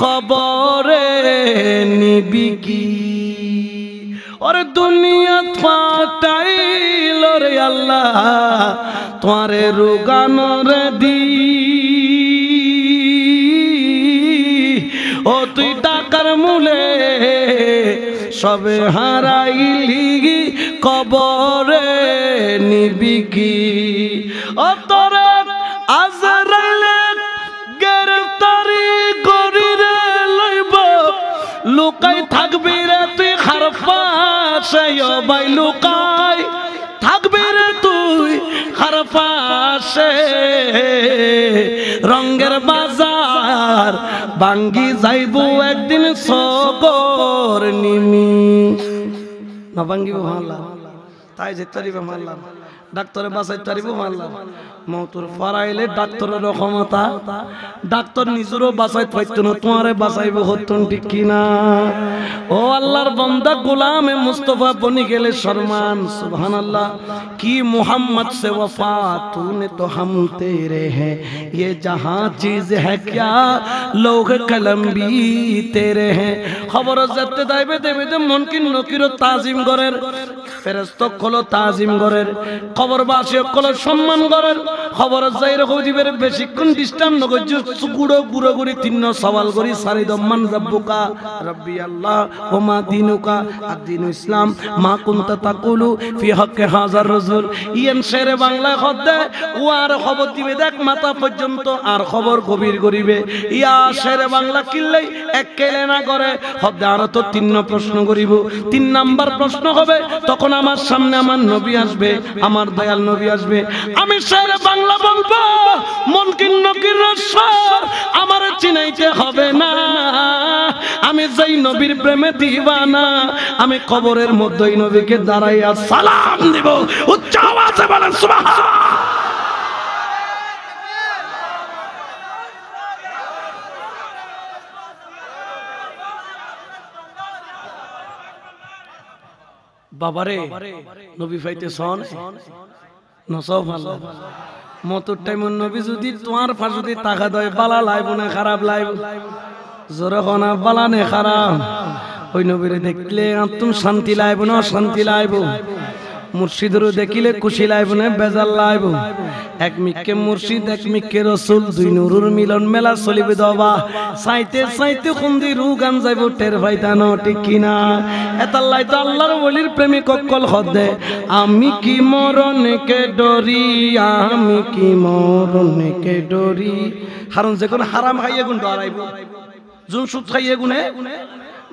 কবরে নিবি কি? ওরে দুনিয়া ফাটাইল রে আল্লাহ তোমারে রুগানো রে দি, ও তুই টাকার মূলে সবে হারাইলি কবরে নিবি কি? ও তোরে আজরাইলে গ্রেফতারি করিরে লইব, লুকাই থাকবি রে তুই খারপাশে, ও ভাই লুকাই থাকবি রে তুই খারপাশে, রঙ্গের বাজার বাঙ্গি যাইবু একদিন সগর নিমি। না ভাঙ্গিব মারলাম, তাই যে তারিবে মারলাম, ডাক্তারে বাঁচাই তারিব মারলাম। মৌতুর ফরাইলে ডাক্তারের ক্ষমতা, ডাক্তার নিজেরও বাঁচাই পাইতো না, তোমারে বাঁচাইব হতন। ঠিক কিনা? ও আল্লাহর বান্দা গোলামে মুস্তফা বনি গেলে শরমান। সুবহানাল্লাহ। কি মোহাম্মদ সে वफा तूने तो हम तेरे हैं, ये जहां चीज है क्या लोग कलम भी तेरे हैं। খবর যেতে দাইবে দেবে যে মুনকিন নকির তাজিম করের, ফেরেশতা কলো তাজিম করের, খবরবাসী কলো সম্মান করের। খবর যাই রকম দিবের বেশিক্ষণ ডিস্টার্ব নগর গুড়ো গুড়ো গুড়ি তিন্ন সওয়াল করি সারি দম্মান রব্বুকা রব্বি আল্লাহ ও মা দিনুকা আদিন ইসলাম মা কুনতা তাকুলু ফি হক্কে হাজার রাসূল। ইয়েন শেরে বাংলায় খদ্দে ও আর খবর দিবে দেখ মাথা পর্যন্ত, আর খবর গভীর করিবে। ইয়া শেরে বাংলা কিনলেই এক কেলে না করে খদ্দে আরো তো তিন প্রশ্ন করিব। 3 নাম্বার প্রশ্ন হবে তখন আমার সামনে আমার নবী আসবে, আমার দয়াল নবী আসবে। আমি শেরে বাংলা বলবো মুনকিন নকির রাসূল আমার চিনাইতে হবে না, আমি যেই নবীর প্রেমে দিওয়ানা। আমি কবরের মধ্যেই নবীকে দাঁড়াইয়া সালাম দিব। উচ্চ আওয়াজে বলেন সুবহানাল্লাহ। বাবারে নবী ফাইতে সন নসব আল্লাহ মতর টাইম নবী যদি তোমার ফাঁসুদি টাকা দেয় বালা লাইব না খারাপ লাইব, জোরে হনা বালা নে খারাপ। ওই নবীরে দেখলে আত্ম শান্তি লাইব না শান্তি লাইব, মুর্শিদেরও দেখিলে খুশি লাইব না বেজাল লাইব। এক মিকে মুর্শিদ এক মিকে রসুল, দুই নুরুর মিলন মেলা চলিবে দবা। চাইতে চাইতে খুন্দি রু গান যাইব টের ভাইতানো। ঠিক কিনা? এতাল্লাই তো আল্লাহর ওলির প্রেমিক অকল হদে। আমি কি মরণকে ডরি, আমি কি মরণকে ডরি। হারুন যে কোন হারাম খাইয়ে গুণ ডরাইব, জুন সুদ খাইয়ে গুনে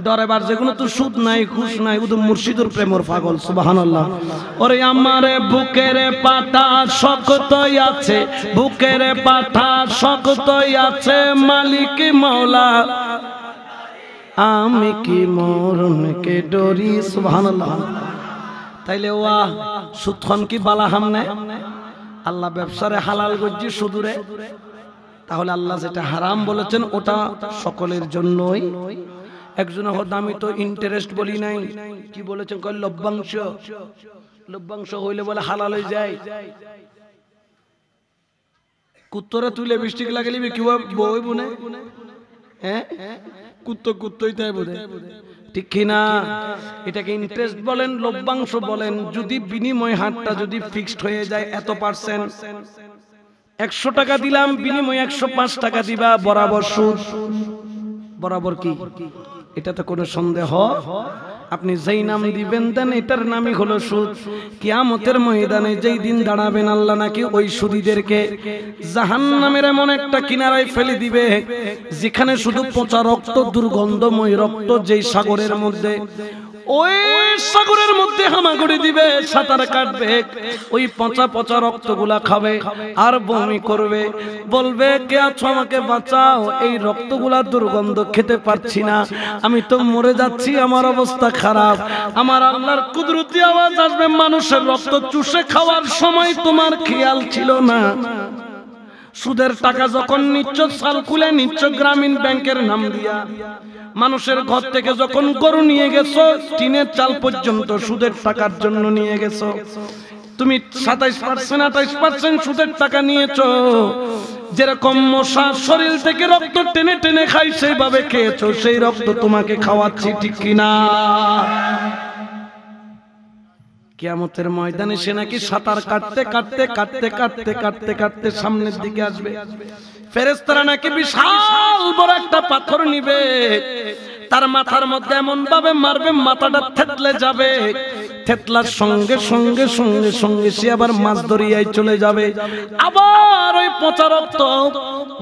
ডরেবার যেগুলো তো সুদ নাই ঘুষ নাই উদু মুর্শিদুর প্রেমর পাগল সুবহানাল্লাহ। ওরে আমারে বুকের পাটা শক্তই আছে, বুকের পাটা শক্তই আছে, মালিক মাওলা আমি কি মরণকে ডরি সুবহানাল্লাহ। তাইলে ওয়া সুদখন কি বালা হামনে আল্লাহ ব্যবসারে হালাল গজ্জি সুদুরে, তাহলে আল্লাহ যেটা হারাম বলেছেন ওটা সকলের জন্যই। একজন আমি তো ইন্টারেস্ট বলি নাই, কি বলেছেন কয় লভ্যাংশ, লভ্যাংশ হইলে বলে হালাল হয়ে যায়। কুত্তরে তুলে বৃষ্টি লাগালি কি বই বুনে, হ্যাঁ কুত্তো কুত্তই তাই বোধে, ঠিক কিনা? এটাকে ইন্টারেস্ট বলেন লভ্যাংশ বলেন। যদি বিনিময় হারটা যদি ফিক্সড হয়ে যায় এত পার্সেন্ট, 100 টাকা দিলাম বিনিময় 105 টাকা দিবা, বরাবর সুদ। বরাবর কি? এটা তো কোনো সন্দেহ, আপনি যেই নাম দিবেন দেন এটার নামই হলো সুদ। কিয়ামতের ময়দানে যেই দিন দাঁড়াবেন আল্লাহ নাকি ওই সুদীদেরকে জাহান্নামের এমন একটা কিনারায় ফেলে দিবে যেখানে শুধু পচা রক্ত, দুর্গন্ধময় রক্ত, যেই সাগরের মধ্যে, ওই সাগরের মধ্যে হামাগুড়ি দিবে, সাঁতার কাটবে, ওই পচা পচা রক্তগুলা খাবে আর বমি করবে, বলবে কে আছো আমাকে বাঁচাও, এই রক্তগুলা দুর্গন্ধ খেতে পারছি না, আমি তো মরে যাচ্ছি, আমার অবস্থা খারাপ। আমার আল্লাহর কুদরতি আওয়াজ আসবে, মানুষের রক্ত চুষে খাওয়ার সময় তোমার খেয়াল ছিল না। সুদের টাকা যখন নিচ্ছ সালকুলে নিচ্ছ, গ্রামীণ ব্যাংকের নাম দিয়া, মানুষের ঘর থেকে যখন গরু নিয়ে গেছো, টিনের চাল পর্যন্ত সুদের টাকার জন্য নিয়ে গেছো, তুমি 27% 28% সুদের টাকা নিয়েছো। যেরকম মশা শরীর থেকে রক্ত টেনে টেনে খাই সেইভাবে খেয়েছো, সেই রক্ত তোমাকে খাওয়াচ্ছি, ঠিক কিনা? কিয়ামতের ময়দানে সে নাকি সাঁতার কাটতে কাটতে কাটতে কাটতে কাটতে কাটতে সামনের দিকে আসবে। ফেরেশতারা নাকি বিশাল বড় একটা পাথর নিবে, তার মাথার মধ্যে এমন ভাবে মারবে মাথাটা থেতলে যাবে, থেতলার সঙ্গে সঙ্গে সঙ্গে সঙ্গে সে আবার মাছ দরিয়ায় চলে যাবে। আবার ওই পচা রক্ত,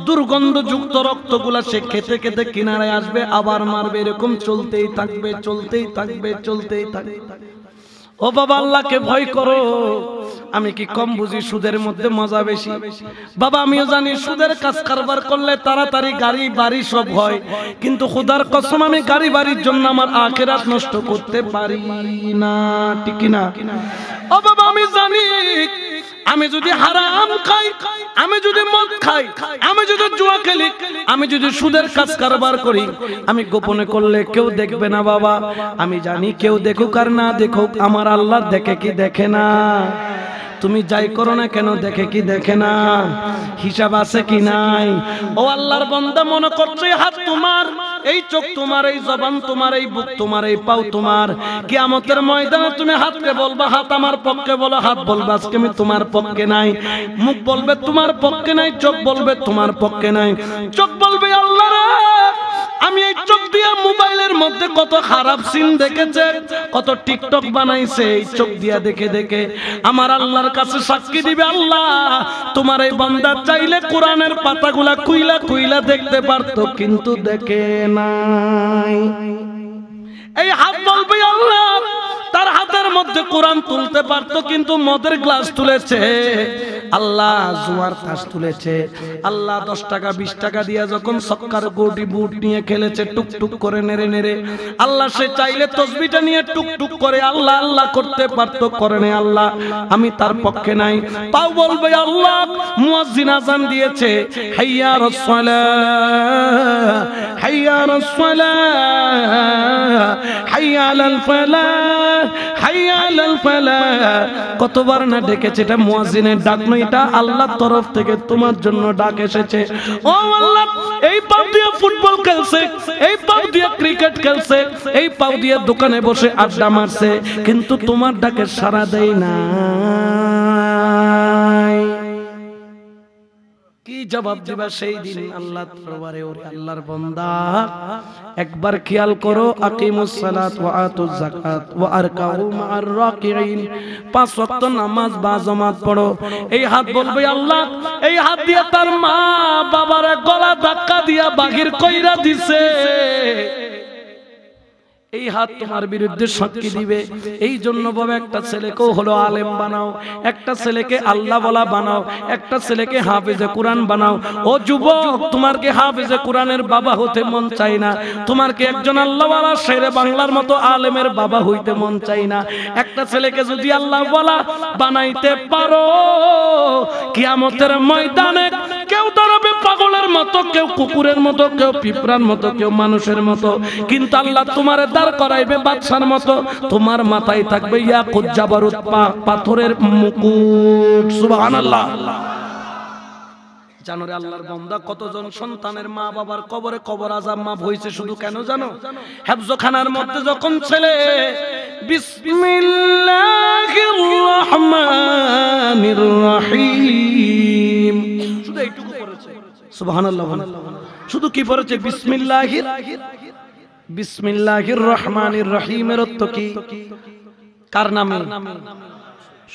দুর্গন্ধযুক্ত রক্তগুলা সে খেতে খেতে কিনারায় আসবে, আবার মারবে, এরকম চলতেই থাকবে চলতেই থাকবে চলতেই থাকবে। ও বাবা, আল্লাহকে ভয় করো। আমি কি কম বুঝি সুদের মধ্যে মজা বেশি? বাবা আমিও জানি সুদের কাজ কারবার করলে তাড়াতাড়ি গাড়ি বাড়ি সব হয়, কিন্তু খোদার কসম আমি গাড়ি বাড়ির জন্য আমার আখিরাত নষ্ট করতে পারি না, ঠিক না? ও বাবা আমি জানি আমি যদি হারাম খাই, আমি যদি মদ খাই, আমি যদি জুয়া খেলি, আমি যদি সুদের কাজ কারবার করি, আমি গোপনে করলে কেউ দেখবে না বাবা। আমি জানি কেউ দেখুক আর না দেখুক, আমার আল্লাহ দেখে কি দেখে না? তুমি যাই করো না কেন দেখে কি দেখে না? হিসাব আছে কি নাই? ও আল্লাহর বান্দা, মনে করছো এই হাত তোমার, এই চোখ তোমার, এই জবান তোমার, এই বুক তোমার, এই পাও তোমার। কিয়ামতের ময়দানে তুমি হাতকে বলবা হাত আমার পক্ষে বলো, হাত বলবা আজকে আমি তোমার পক্ষে নাই। মুখ বলবে তোমার পক্ষে নাই, চোখ বলবে তোমার পক্ষে নাই। চোখ বলবে আল্লাহ রে, আমি এই চোখ দিয়ে মোবাইলের মধ্যে কত খারাপ সিন দেখেছে, কত টিকটক বানাইছে, এই চোখ দিয়া দেখে দেখে আমার আল্লাহর কাছে সাক্ষী দিবে, আল্লাহ তোমার এই বান্দা চাইলে কোরআনের পাতাগুলা কুইলা কুইলা দেখতে পারতো, কিন্তু দেখে নাই। এই হাত বলবে আল্লাহ তার হাতের মধ্যে কোরআন তুলতে পারতো, কিন্তু মদের গ্লাস তুলেছে, আল্লাহ জুয়ার তাস তুলেছে, আল্লাহ 10 টাকা 20 টাকা দিয়ে যখন সক্কার গোটি বুট নিয়ে খেলেছে টুকটুক করে নেড়ে নেড়ে, আল্লাহ সে চাইলে তসবিহটা নিয়ে টুকটুক করে আল্লাহ আল্লাহ করতে পারতো, করে না। আল্লাহ আমি তার পক্ষে নাই। পাও বলবে আল্লাহ মুয়াজ্জিন আযান দিয়েছে, হাইয়া আলাস সালাহ হাইয়া আলাস সালাহ হাইয়া আলাল ফালাহ হাইয়া আলাল ফালাহ, কতবার না ডেকেছে, এটা মুয়াজ্জিনের ডাক নয়, এটা আল্লাহর তরফ থেকে তোমার জন্য ডাক এসেছে। ও আল্লাহ, এই পাও দিয়ে ফুটবল খেলছে, এই পাও দিয়ে ক্রিকেট খেলছে, এই পাও দিয়ে দোকানে বসে আড্ডা মারছে, কিন্তু তোমার ডাকে সাড়া দেয় না। কি জবাব দিবা সেই দিন আল্লাহর দরবারে? ওরে আল্লাহর বান্দা, একবার খেয়াল করো, আকিমুস সালাত ওয়া আতুজ যাকাত ওয়া আরকাউ মা'আর রাকিঈন, 5 ওয়াক্ত নামাজ বা জামাত পড়ো। এই হাত বলবে আল্লাহ, এই হাত দিয়ে তার মা বাবার গলা ধাক্কা দিয়া বাহির কইরা দিছে, এই হাত তোমার বিরুদ্ধে সাক্ষী দিবে। এই জন্য বাবা একটা ছেলেকেও হলো আলেম বানাও, একটা ছেলেকে আল্লাহ বলা বানাও, একটা ছেলেকে হাফেজে কোরআন বানাও। ও যুবক, তোমার কি হাফেজে কোরআনের বাবা হতে মন চাই না? তোমার কি একজন আল্লাহওয়ালা শেরে বাংলার মতো আলেমের বাবা হইতে মন চাই না? একটা ছেলেকে যদি আল্লাহ বলা বানাইতে পারো, কিয়ামতের ময়দানে কেউ দাঁড়াবে পাগলের মতো, কেউ কুকুরের মতো, কেউ পিঁপড়ার মতো, কেউ মানুষের মতো, কিন্তু আল্লাহ তোমার দাঁড় করাইবে বাদশার মতো। তোমার মাথায় থাকবে ইয়াকুত জাবারুত পাথরের মুকুট। সুবহানাল্লাহ। জানো রে আল্লাহর বান্দা, কতজন সন্তানের মা বাবার কবরে কবর আযাব মাফ হইছে শুধু কেন জানো? হেফজখানার মধ্যে যখন ছেলে বিসমিল্লাহির রহমানির রহিম শুধু এইটুকু পড়েছে, সুবহানাল্লাহ। শুধু কি পড়েছে? বিসমিল্লাহির রহমানির রহিমের অর্থ কি? কার নামে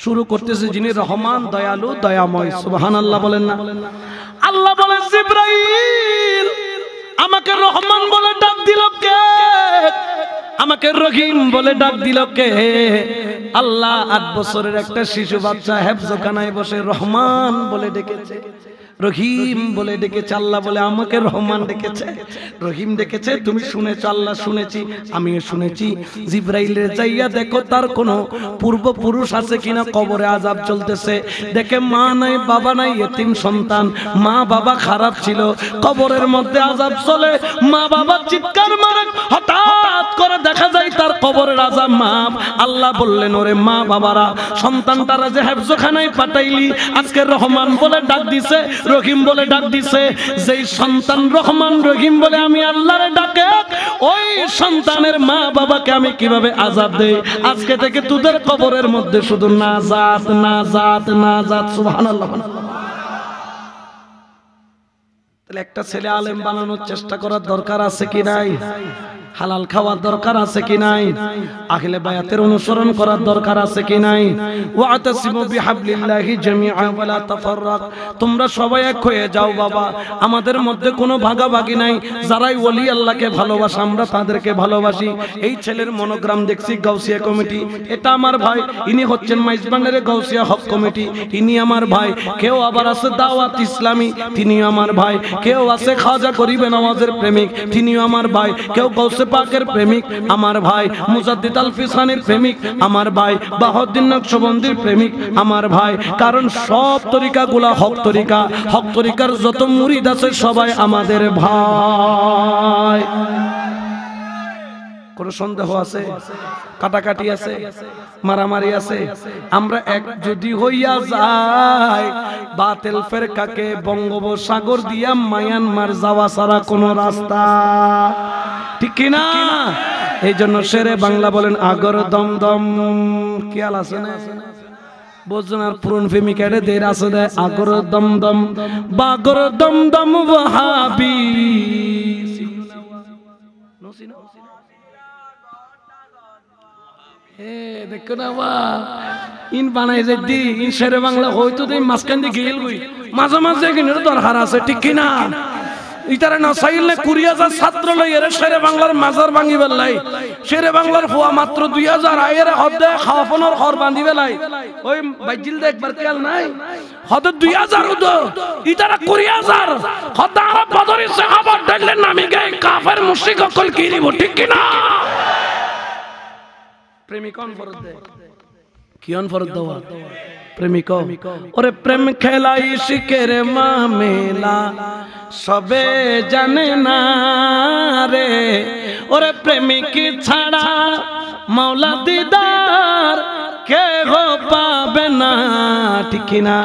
শুরু করতেছে? যিনি রহমান, দয়ালু, দয়াময়। সুবহানাল্লাহ বলেন না? আল্লাহ বলেন, জিবরাইল আমাকে রহমান বলে ডাক দিল কে? আমাকে রহিম বলে ডাক দিল কে? আল্লাহ 8 বছরের একটা শিশু বাচ্চা হেফজখানায় বসে রহমান বলে ডেকেছে, রহিম বলে ডেকেছে। আল্লাহ বলে আমাকে রহমান ডেকেছে, রহিম ডেকেছে। তুমি শুনেছ? আল্লাহ শুনেছি, আমিও শুনেছি। জিবরাইলের যাইয়া দেখো তার কোনো পূর্বপুরুষ আছে কিনা, কবরে আযাব চলতেছে। দেখে মা নাই, বাবা নাই, এতিম সন্তান, মা বাবা খারাপ ছিল, কবরের মধ্যে আযাব চলে, মা বাবা চিৎকার মারে, হঠাৎ করে দেখা যায় তার কবরের আযাব মাপ। আল্লাহ বললেন, ওরে মা বাবারা, সন্তানটারা যে হেফজখানায় পাঠাইলি, আজকে রহমান বলে ডাক দিছে, রহিম বলে ডাক দিছে। যেই সন্তান রহমান রহিম বলে আমি আল্লাহরে ডাকে, ওই সন্তানের মা বাবাকে আমি কিভাবে আযাব দেই? আজকে থেকে তোদের কবরের মধ্যে শুধু নাজাত, নাজাত, নাজাত। সুবহানাল্লাহ। তাহলে একটা ছেলে আলেম বানানোর চেষ্টা করার দরকার আছে কি নাই? হালাল খাওয়ার দরকার আছে কি নাই? আহলে বায়াতের অনুসরণ করার দরকার আছে কি নাই? ওয়াতাসিমু বিহাবলিল্লাহি জামিআ ওয়া লা তাফাররাক। তোমরা সবাই এক হয়ে যাও বাবা, আমাদের মধ্যে কোনো ভাগাভাগি নাই। যারাই ওলি আল্লাহকে ভালোবাসে আমরা তাদেরকে ভালোবাসি। এই ছেলের মনোগ্রাম দেখছি গাউসিয়া কমিটি, এটা আমার ভাই, ইনি হচ্ছেন মাইজবান্ডারের গাউসিয়া হক কমিটি, ইনি আমার ভাই। কেউ আবার আছে দাওয়াত ইসলামী, তিনিও আমার ভাই। কেউ আছে খাজা গরিবে নওয়াজের প্রেমিক, তিনিও আমার ভাই। কেউ গাউসে পাকের প্রেমিক, আমার ভাই। মুজাদ্দিদ আল ফিসানির প্রেমিক, আমার ভাই। বাহাউদ্দিন নকশবন্দির প্রেমিক, আমার ভাই। কারণ সব তরিকাগুলা হক তরিকা, হক তরিকার যত মুরিদ আছে সবাই আমাদের ভাই। কোন সন্দেহ আছে? কাটাকাটি আছে? মারামারি আছে? আমরা এক যদি হইয়া যাই, বাতিল ফেরকাকে বঙ্গোপসাগর দিয়া মায়ানমার যাওয়া ছাড়া কোন রাস্তা ঠিক কিনা? এই জন্য শেরে বাংলা বলেন, আগর দমদম খেয়াল আছে না? বোঝেন? আর পুরন প্রেমিকারে দের আছে দেয়, আগর দমদম বাগর দমদম ওয়াহাবি। দেখো না ইন বানাই যে দি ইন শেরে বাংলা হয়তো মাঝখান দিয়ে গেল গই, মাঝে মাঝে কিনের দরকার আছে ঠিক কিনা? ইতারে না চাইলে 20,000 ছাত্র লইয়ে শেরে বাংলার মাজার ভাঙি বেলাই, শেরে বাংলার হওয়া মাত্র 2000 আয়ের হদে খাওয়ানোর ঘর বাঁধি বেলাই। ওই বাইজিল দে একবার খেয়াল নাই, হদে 2000 উদো ইতারা 20,000 হদে আরব বদরি সাহাবা দেখলে নামি গে কাফের মুশরিক অকল কিরিব ঠিক কিনা? প্রেমিকন ফরদ দে, কিয়ন ফরদ দেওয়া? প্রেমিক। ওরে প্রেম খেলাই শিখের মামেলা সবে জানে না রে, ওরে প্রেমিক ছাড়া মাওলা দিদার কে পাবে না ঠিক কিনা?